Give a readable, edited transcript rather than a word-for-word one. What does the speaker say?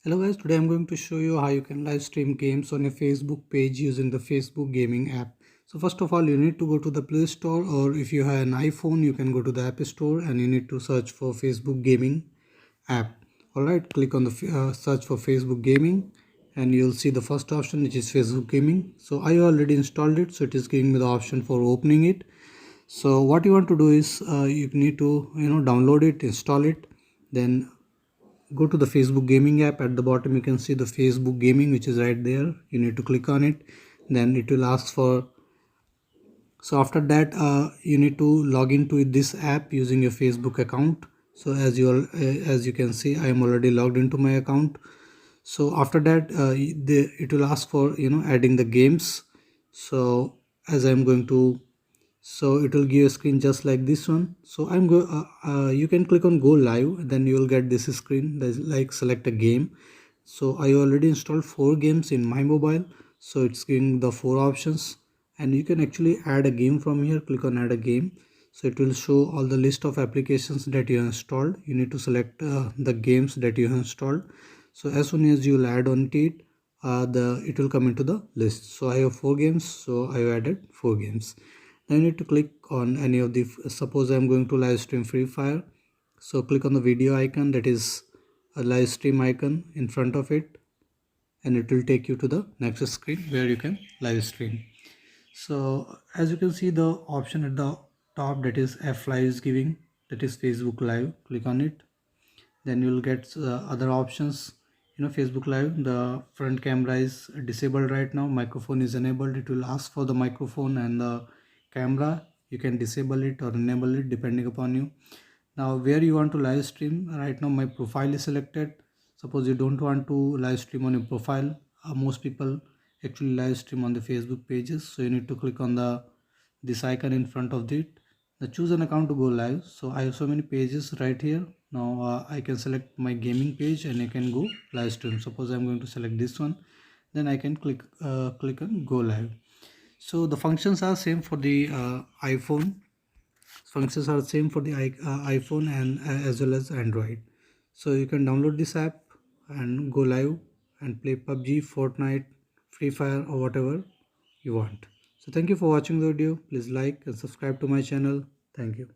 Hello guys, today I'm going to show you how you can live stream games on your Facebook page using the Facebook gaming app. So first of all, you need to go to the Play Store, or if you have an iPhone, you can go to the App Store and you need to search for Facebook gaming app. Alright, click on the search for Facebook gaming and you'll see the first option, which is Facebook gaming. So I already installed it, so it is giving me the option for opening it. So what you want to do is you need to download it, install it, then go to the Facebook gaming app. At the bottom you can see the Facebook gaming, which is right there. You need to click on it, then it will ask for, so after that you need to log into this app using your Facebook account. So as you can see, I am already logged into my account. So after that it will ask for adding the games. So as I'm going to, so it will give a screen just like this one. So you can click on go live, then you will get this screen that's like select a game. So I already installed 4 games in my mobile, so it's giving the 4 options, and you can actually add a game from here. Click on add a game, so it will show all the list of applications that you have installed. You need to select the games that you have installed. So as soon as you will add on to it, it will come into the list. So I have 4 games, so I have added 4 games. Now you need to click on any of the, suppose I'm going to live stream Free Fire. So click on the video icon, that is a live stream icon in front of it, and it will take you to the next screen where you can live stream. So as you can see, the option at the top, that is F Live is giving, that is Facebook Live. Click on it, then you will get other options. Facebook Live, the front camera is disabled right now, microphone is enabled. It will ask for the microphone and the camera. You can disable it or enable it depending upon you. Now where you want to live stream, right now my profile is selected. Suppose you don't want to live stream on your profile, most people actually live stream on the Facebook pages. So you need to click on this icon in front of it, the choose an account to go live. So I have so many pages right here. Now I can select my gaming page and I can go live stream. Suppose I'm going to select this one, then I can click on go live. So the functions are same for the iPhone. Functions are same for the iPhone and as well as Android. So you can download this app and go live and play PUBG, Fortnite, Free Fire, or whatever you want. So thank you for watching the video. Please like and subscribe to my channel. Thank you.